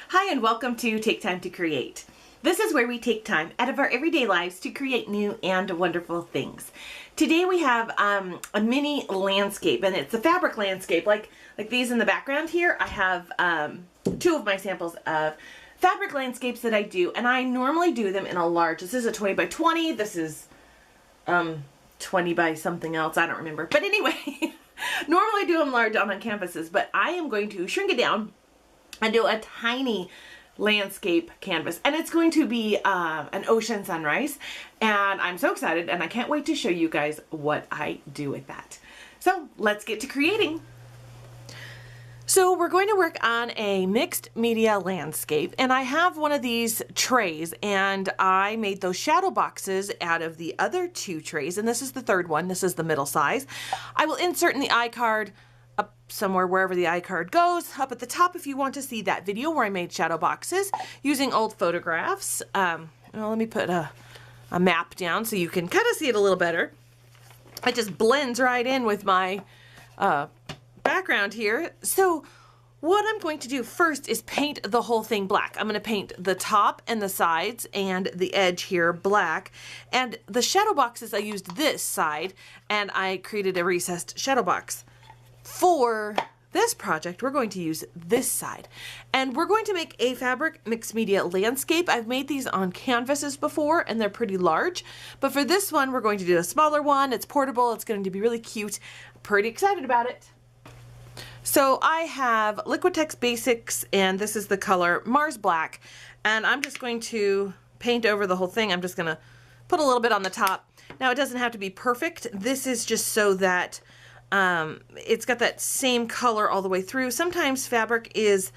Hi and welcome to Take Time to Create. This is where we take time out of our everyday lives to create new and wonderful things. Today we have a mini landscape, and it's a fabric landscape like these in the background here. I have two of my samples of fabric landscapes that I do, and I normally do them in a large. This is a 20 by 20. This is 20 by something else. I don't remember. But anyway, normally I do them large on canvases, but I am going to shrink it down and do a tiny landscape canvas, and it's going to be an ocean sunrise, and I'm so excited and I can't wait to show you guys what I do with that. So let's get to creating. So we're going to work on a mixed media landscape, and I have one of these trays, and I made those shadow boxes out of the other two trays, and this is the third one. This is the middle size. I will insert in the iCard up somewhere, wherever the iCard goes, up at the top if you want to see that video where I made shadow boxes using old photographs. Well, let me put a map down so you can kind of see it a little better. It just blends right in with my background here. So what I'm going to do first is paint the whole thing black. I'm going to paint the top and the sides and the edge here black. And the shadow boxes, I used this side, and I created a recessed shadow box. For this project, we're going to use this side, and we're going to make a fabric mixed media landscape. I've made these on canvases before, and they're pretty large, but for this one, we're going to do a smaller one. It's portable. It's going to be really cute. Pretty excited about it. So I have Liquitex Basics, and this is the color Mars Black, and I'm just going to paint over the whole thing. I'm just going to put a little bit on the top. Now, it doesn't have to be perfect. This is just so that it's got that same color all the way through. Sometimes fabric is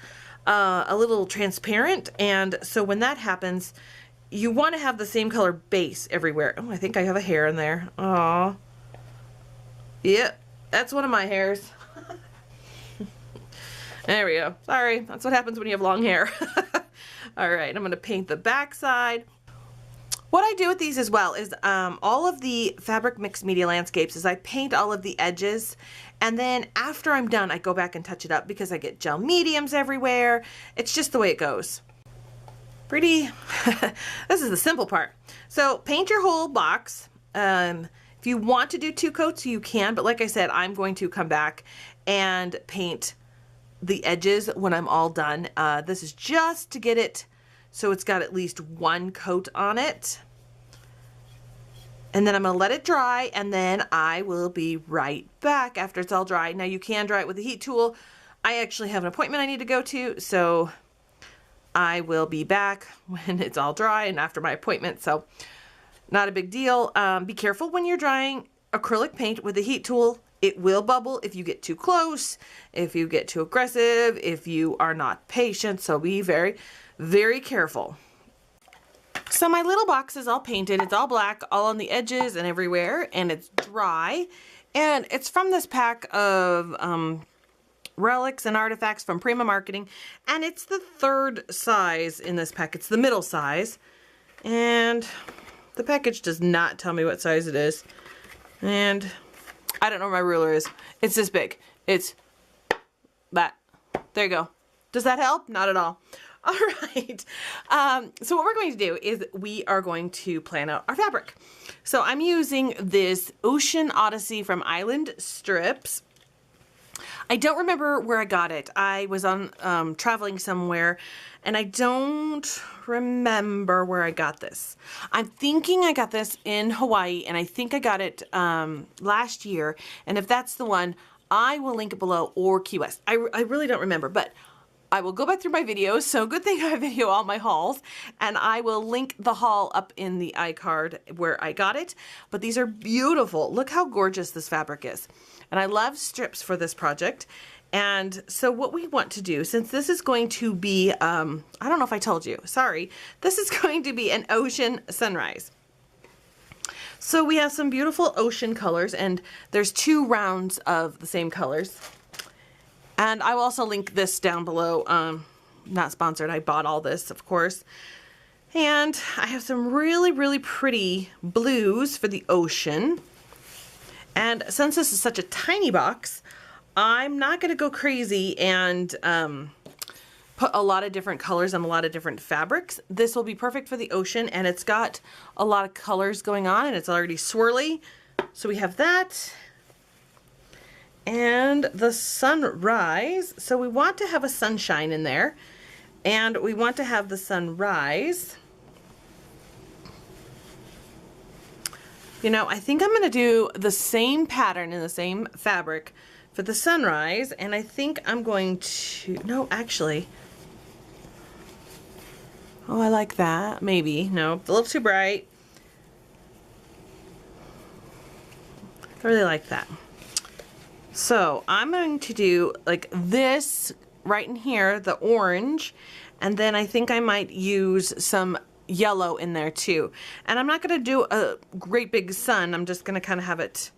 a little transparent, and so when that happens, you want to have the same color base everywhere. Oh, I think I have a hair in there. Aw. Yep, that's one of my hairs. There we go. Sorry, that's what happens when you have long hair. All right, I'm going to paint the back side. What I do with these as well is all of the fabric mixed media landscapes is I paint all of the edges, and then after I'm done I go back and touch it up because I get gel mediums everywhere. It's just the way it goes. Pretty. This is the simple part. So paint your whole box. If you want to do 2 coats you can, but like I said, I'm going to come back and paint the edges when I'm all done. This is just to get it so it's got at least 1 coat on it. And then I'm going to let it dry, and then I will be right back after it's all dry. Now you can dry it with a heat tool. I actually have an appointment I need to go to, so I will be back when it's all dry and after my appointment, so not a big deal. Be careful when you're drying acrylic paint with a heat tool. It will bubble if you get too close, if you get too aggressive, if you are not patient, so be very, very careful. So my little box is all painted. It's all black, all on the edges and everywhere, and it's dry. And it's from this pack of relics and artifacts from Prima Marketing, and it's the 3rd size in this pack. It's the middle size, and the package does not tell me what size it is. And I don't know where my ruler is. It's this big. It's that. There you go. Does that help? Not at all. All right. So what we're going to do is we are going to plan out our fabric. So I'm using this Ocean Odyssey from Island Strips. I don't remember where I got it. I was on traveling somewhere, and I don't remember where I got this. I'm thinking I got this in Hawaii, and I think I got it last year. And if that's the one, I will link it below, or Key West. I really don't remember, but I will go back through my videos, so good thing I video all my hauls, and I will link the haul up in the iCard where I got it. But these are beautiful. Look how gorgeous this fabric is. And I love strips for this project. And so what we want to do, since this is going to be, I don't know if I told you, sorry, this is going to be an ocean sunrise. So we have some beautiful ocean colors, and there's 2 rounds of the same colors. And I will also link this down below. Not sponsored. I bought all this, of course. And I have some really, really pretty blues for the ocean. And since this is such a tiny box, I'm not going to go crazy and put a lot of different colors and a lot of different fabrics. This will be perfect for the ocean, and it's got a lot of colors going on, and it's already swirly. So we have that. And the sunrise. So we want to have a sunshine in there, and we want to have the sunrise. You know, I think I'm going to do the same pattern in the same fabric for the sunrise, and I think I'm going to, no, actually, oh, I like that, maybe, no, it's a little too bright. I really like that. So I'm going to do like this right in here, the orange, and then I think I might use some yellow in there too. And I'm not going to do a great big sun. I'm just going to kind of have it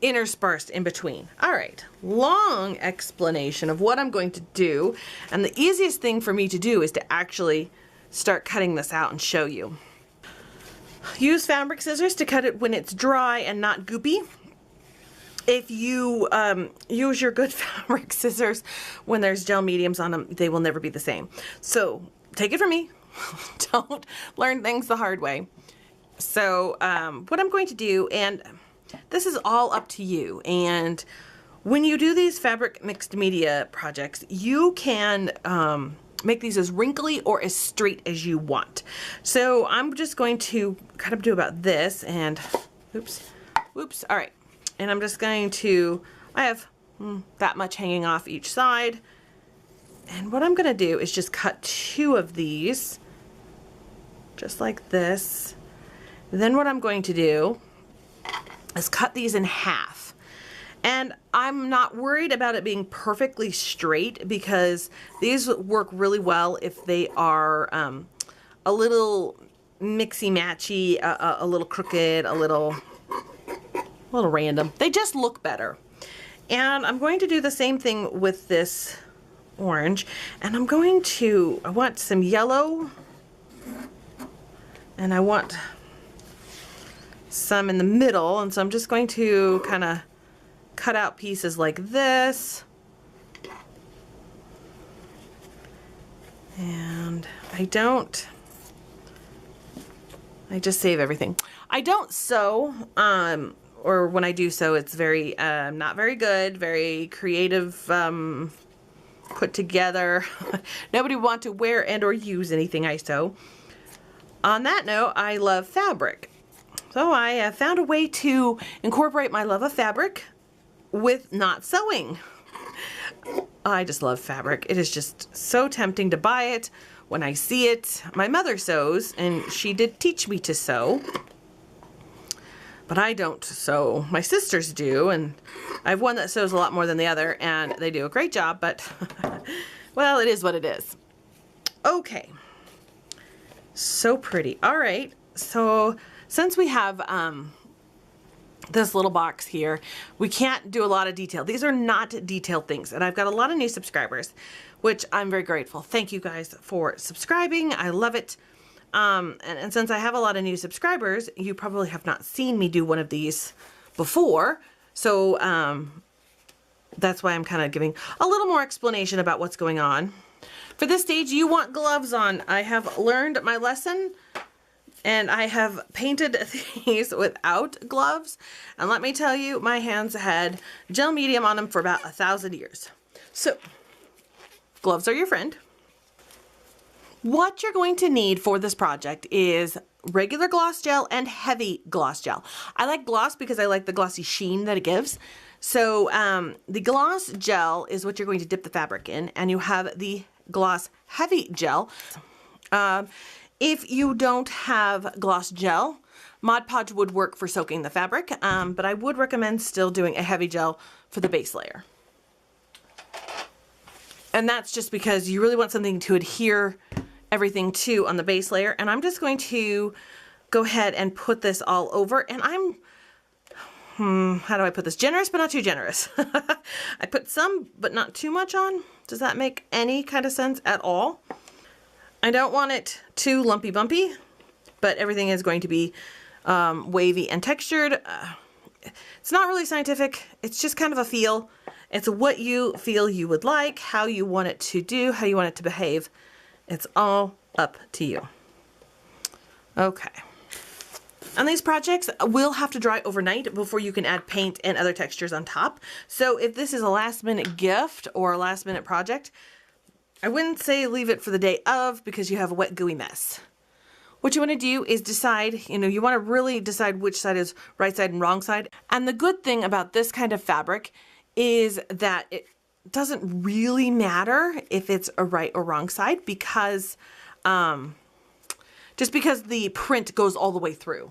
interspersed in between. All right, long explanation of what I'm going to do. And the easiest thing for me to do is to actually start cutting this out and show you. Use fabric scissors to cut it when it's dry and not goopy. If you use your good fabric scissors when there's gel mediums on them, they will never be the same. So take it from me, don't learn things the hard way. So what I'm going to do, and this is all up to you, and when you do these fabric mixed media projects, you can make these as wrinkly or as straight as you want. So I'm just going to kind of do about this, and oops, all right. And I'm just going to, I have that much hanging off each side. And what I'm going to do is just cut 2 of these, just like this. Then what I'm going to do is cut these in half. And I'm not worried about it being perfectly straight, because these work really well if they are a little mixy-matchy, a little crooked, a little random. They just look better. And I'm going to do the same thing with this orange, and I'm going to, I want some yellow, and I want some in the middle, and so I'm just going to kind of cut out pieces like this. And I just save everything. I don't sew, or when I do sew, it's very, not very good, very creative, put together. Nobody want to wear and or use anything I sew. On that note, I love fabric. So I have found a way to incorporate my love of fabric with not sewing. I just love fabric. It is just so tempting to buy it when I see it. My mother sews, and she did teach me to sew. But I don't sew. My sisters do, and I have one that sews a lot more than the other, and they do a great job, but well, it is what it is. Okay. So pretty. All right. So since we have this little box here, we can't do a lot of detail. These are not detailed things, and I've got a lot of new subscribers, which I'm very grateful. Thank you guys for subscribing. I love it. And since I have a lot of new subscribers, you probably have not seen me do one of these before. So that's why I'm kind of giving a little more explanation about what's going on. For this stage, you want gloves on. I have learned my lesson, and I have painted these without gloves. And let me tell you, my hands had gel medium on them for about 1,000 years. So gloves are your friend. What you're going to need for this project is regular gloss gel and heavy gloss gel. I like gloss because I like the glossy sheen that it gives. So the gloss gel is what you're going to dip the fabric in, and you have the gloss heavy gel. If you don't have gloss gel, Mod Podge would work for soaking the fabric, but I would recommend still doing a heavy gel for the base layer. And that's just because you really want something to adhere everything to on the base layer. And I'm just going to go ahead and put this all over, and I'm, how do I put this? Generous, but not too generous. I put some, but not too much on. Does that make any kind of sense at all? I don't want it too lumpy bumpy, but everything is going to be wavy and textured. It's not really scientific. It's just kind of a feel. It's what you feel you would like, how you want it to do, how you want it to behave. It's all up to you. Okay. And these projects will have to dry overnight before you can add paint and other textures on top. So if this is a last minute gift or a last minute project, I wouldn't say leave it for the day of because you have a wet gooey mess. What you want to do is decide, you want to really decide which side is right side and wrong side. And the good thing about this kind of fabric is that it doesn't really matter if it's a right or wrong side because just because the print goes all the way through.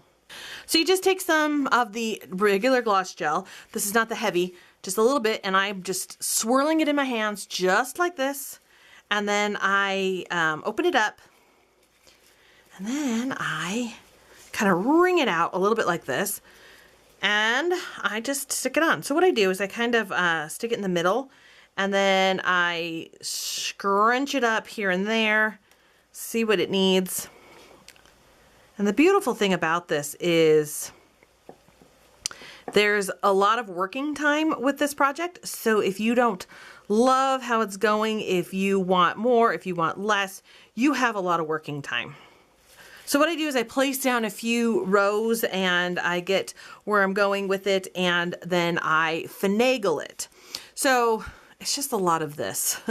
So you just take some of the regular gloss gel. This is not the heavy, just a little bit, and I'm just swirling it in my hands just like this. And then I open it up, and then I kind of wring it out a little bit like this, and I just stick it on. So what I do is I kind of stick it in the middle, and then I scrunch it up here and there, see what it needs. And the beautiful thing about this is there's a lot of working time with this project. So if you don't love how it's going, if you want more, if you want less, you have a lot of working time. So what I do is I place down a few rows and I get where I'm going with it, and then I finagle it. So it's just a lot of this,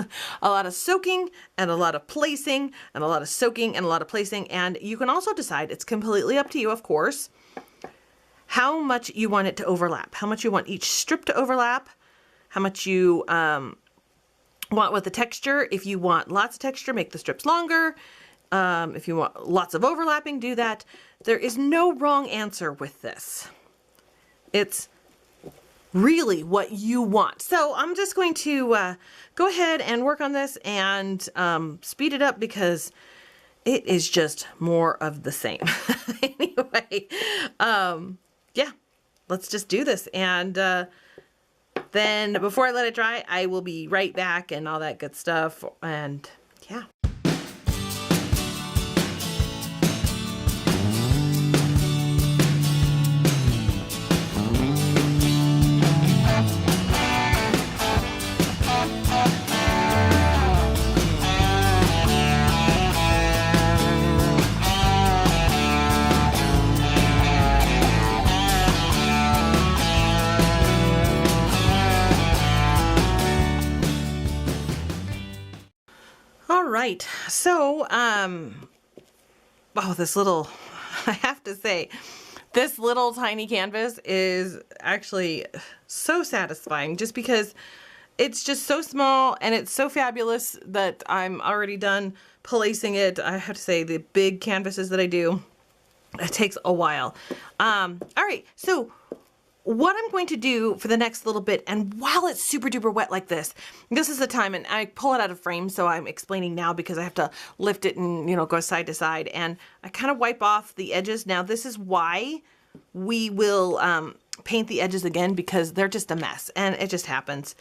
a lot of soaking and a lot of placing and a lot of soaking and a lot of placing. And you can also decide, it's completely up to you, of course, how much you want it to overlap, how much you want each strip to overlap, how much you want with the texture. If you want lots of texture, make the strips longer. If you want lots of overlapping, do that. There is no wrong answer with this. It's really what you want. So I'm just going to go ahead and work on this and speed it up because it is just more of the same. Anyway, yeah, let's just do this. And then before I let it dry, I will be right back and all that good stuff. And yeah. Right. So, oh, this little, I have to say, this little tiny canvas is actually so satisfying just because it's just so small and it's so fabulous that I'm already done placing it. I have to say the big canvases that I do, it takes a while. All right. So what I'm going to do for the next little bit, and while it's super duper wet like this is the time, and I pull it out of frame, so I'm explaining now because I have to lift it and, go side to side, and I kind of wipe off the edges. Now, this is why we will paint the edges again, because they're just a mess, and it just happens.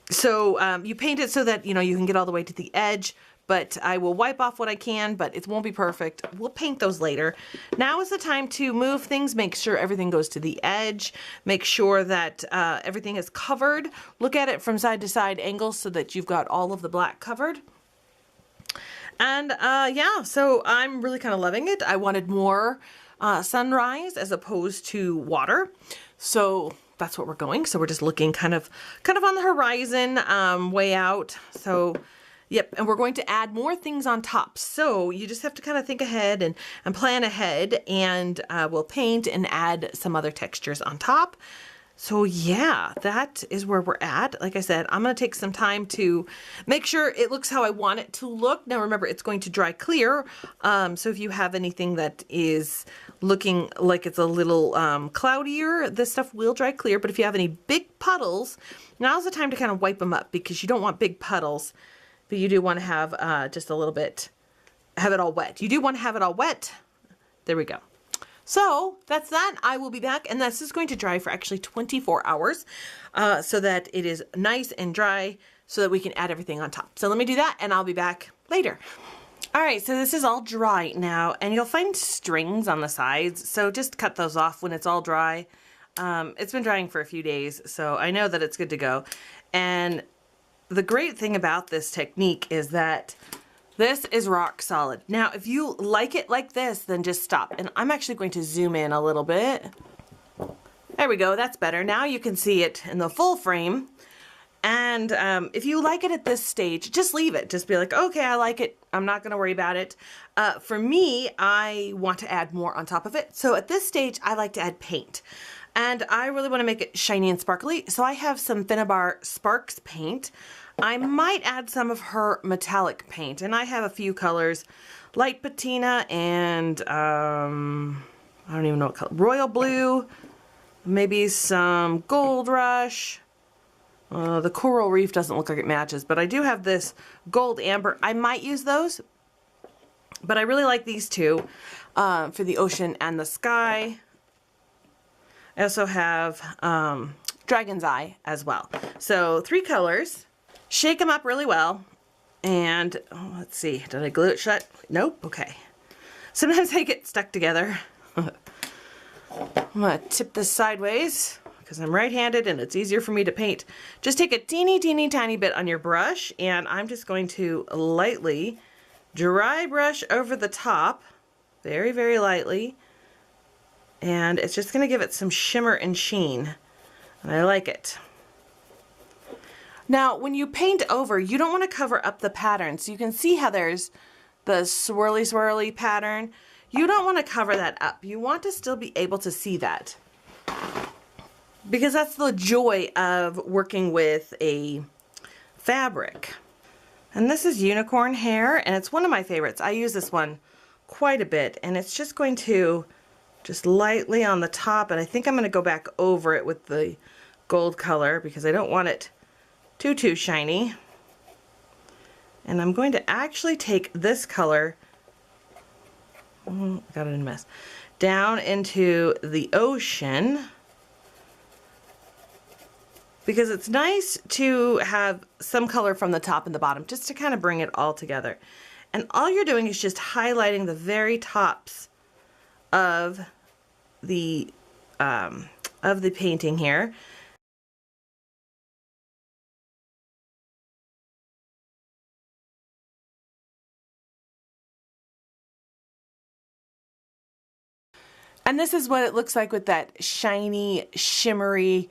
So you paint it so that, you can get all the way to the edge, but I will wipe off what I can, but it won't be perfect. We'll paint those later. Now is the time to move things, make sure everything goes to the edge, make sure that everything is covered. Look at it from side to side angles so that you've got all of the black covered. And yeah, so I'm really kind of loving it. I wanted more sunrise as opposed to water. So that's what we're going. So we're just looking kind of on the horizon, way out. So yep, and we're going to add more things on top. So you just have to kind of think ahead and plan ahead, and we'll paint and add some other textures on top. So yeah, that is where we're at. Like I said, I'm going to take some time to make sure it looks how I want it to look. Now remember, it's going to dry clear. So if you have anything that is looking like it's a little cloudier, this stuff will dry clear. But if you have any big puddles, now's the time to kind of wipe them up, because you don't want big puddles. But you do want to have just a little bit, have it all wet. You do want to have it all wet. There we go. So that's that. I will be back, and this is going to dry for actually 24 hours so that it is nice and dry so that we can add everything on top. So let me do that, and I'll be back later. All right, so this is all dry now, and you'll find strings on the sides. So just cut those off when it's all dry. It's been drying for a few days, so I know that it's good to go. And the great thing about this technique is that this is rock solid. Now, if you like it like this, then just stop. And I'm actually going to zoom in a little bit. There we go, that's better. Now you can see it in the full frame. And if you like it at this stage, just leave it. Just be like, okay, I like it. I'm not gonna worry about it. For me, I want to add more on top of it. So at this stage, I like to add paint. And I really wanna make it shiny and sparkly. So I have some Finnabar Sparks paint. I might add some of her metallic paint. And I have a few colors, light patina and I don't even know what color, royal blue, maybe some gold rush. The coral reef doesn't look like it matches, but I do have this gold amber. I might use those, but I really like these two for the ocean and the sky. I also have Dragon's Eye as well. So 3 colors. Shake them up really well. And oh, let's see, did I glue it shut? Nope, okay. Sometimes they get stuck together. I'm gonna tip this sideways, because I'm right-handed and it's easier for me to paint. Just take a teeny tiny bit on your brush, and I'm just going to lightly dry brush over the top, very lightly, and it's just going to give it some shimmer and sheen, and I like it. Now when you paint over, you don't want to cover up the pattern, so you can see how there's the swirly pattern. You don't want to cover that up. You want to still be able to see that, because that's the joy of working with a fabric. And this is unicorn hair, and it's one of my favorites. I use this one quite a bit, and it's just going to just lightly on the top, and I think I'm going to go back over it with the gold color because I don't want it too shiny. And I'm going to actually take this color, got it in a mess, down into the ocean, because it's nice to have some color from the top and the bottom just to kind of bring it all together. And all you're doing is just highlighting the very tops of the painting here. And this is what it looks like with that shiny, shimmery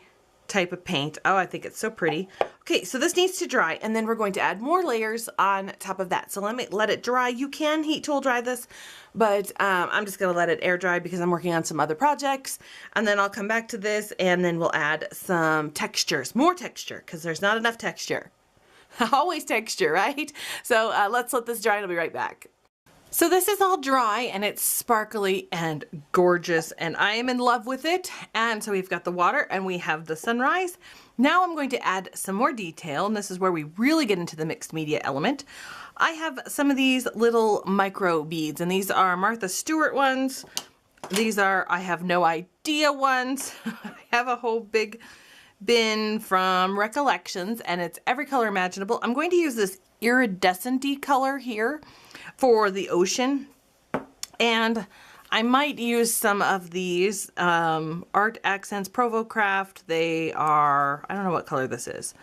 type of paint. Oh, I think it's so pretty. Okay, so this needs to dry, and then we're going to add more layers on top of that. So let it dry. You can heat tool dry this, but I'm just gonna let it air dry because I'm working on some other projects. And then I'll come back to this, and then we'll add some textures, more texture, because there's not enough texture. Always texture, right? So let's let this dry and I'll be right back. So this is all dry and it's sparkly and gorgeous, and I am in love with it. And so we've got the water and we have the sunrise. Now I'm going to add some more detail, and this is where we really get into the mixed media element. I have some of these little micro beads, and these are Martha Stewart ones. These are I have no idea ones. I have a whole big bin from Recollections, and it's every color imaginable. I'm going to use this iridescent-y color here for the ocean, and I might use some of these Art Accents Provocraft. They are, I don't know what color this is.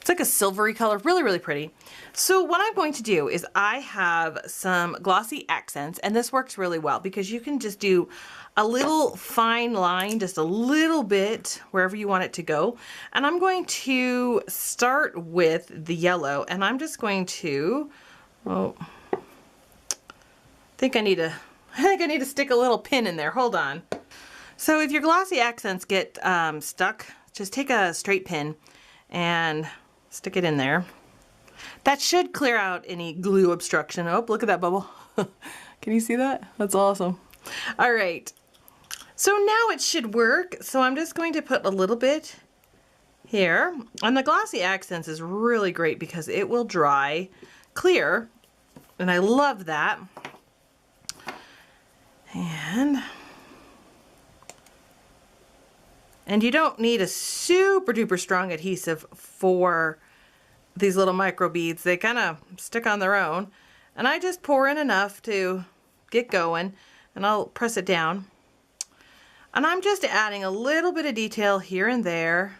It's like a silvery color, really pretty. So what I'm going to do is I have some glossy accents, and this works really well because you can just do a little fine line, just a little bit wherever you want it to go. And I'm going to start with the yellow, and I'm just going to, oh, I think I need to stick a little pin in there. Hold on. So if your glossy accents get stuck, just take a straight pin and stick it in there. That should clear out any glue obstruction. Oh, look at that bubble. Can you see that? That's awesome. All right. So now it should work. So I'm just going to put a little bit here. And the glossy accents is really great because it will dry clear. And I love that. And you don't need a super duper strong adhesive for these little micro beads. They kind of stick on their own. And I just pour in enough to get going, and I'll press it down. And I'm just adding a little bit of detail here and there,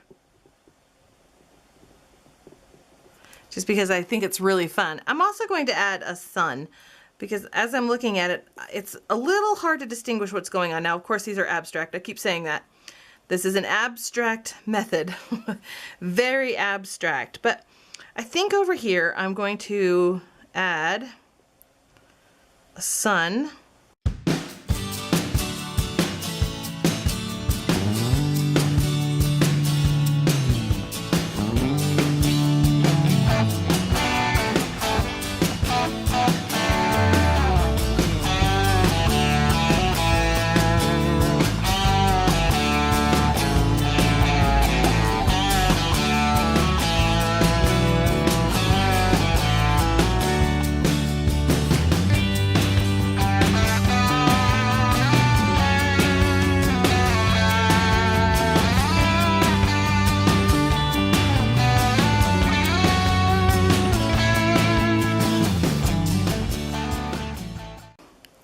just because I think it's really fun. I'm also going to add a sun, because as I'm looking at it, it's a little hard to distinguish what's going on. Now, of course, these are abstract. I keep saying that. This is an abstract method, very abstract. But I think over here, I'm going to add a sun.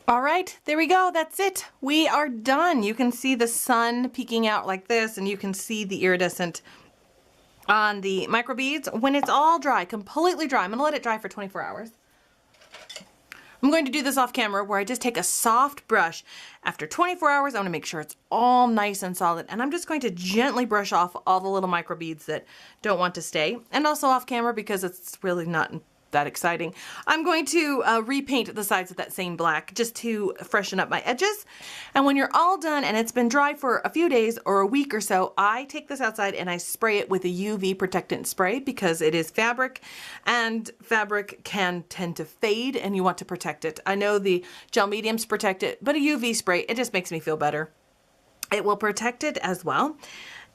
All right, there we go. That's it. We are done. You can see the sun peeking out like this, and you can see the iridescent on the microbeads. When it's all dry, completely dry, I'm gonna let it dry for 24 hours. I'm going to do this off camera where I just take a soft brush. After 24 hours, I want to make sure it's all nice and solid. And I'm just going to gently brush off all the little microbeads that don't want to stay. And also off camera, because it's really not that exciting, I'm going to repaint the sides with that same black just to freshen up my edges. And when you're all done and it's been dry for a few days or a week or so, I take this outside and I spray it with a UV protectant spray, because it is fabric and fabric can tend to fade and you want to protect it. I know the gel mediums protect it, but a UV spray, it just makes me feel better. It will protect it as well.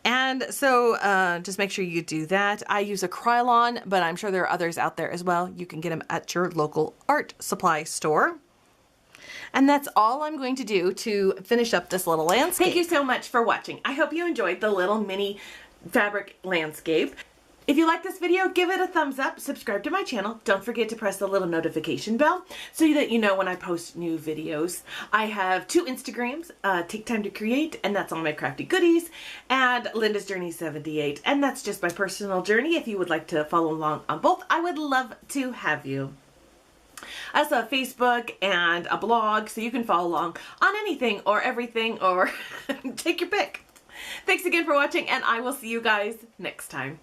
And so just make sure you do that. I use a Krylon, but I'm sure there are others out there as well. You can get them at your local art supply store. And that's all I'm going to do to finish up this little landscape. Thank you so much for watching. I hope you enjoyed the little mini fabric landscape. If you like this video, give it a thumbs up, subscribe to my channel. Don't forget to press the little notification bell so that you know when I post new videos. I have 2 Instagrams, Take Time to Create, and that's all my crafty goodies, and Linda's Journey 78, and that's just my personal journey. If you would like to follow along on both, I would love to have you. I also have Facebook and a blog, so you can follow along on anything or everything, or take your pick. Thanks again for watching, and I will see you guys next time.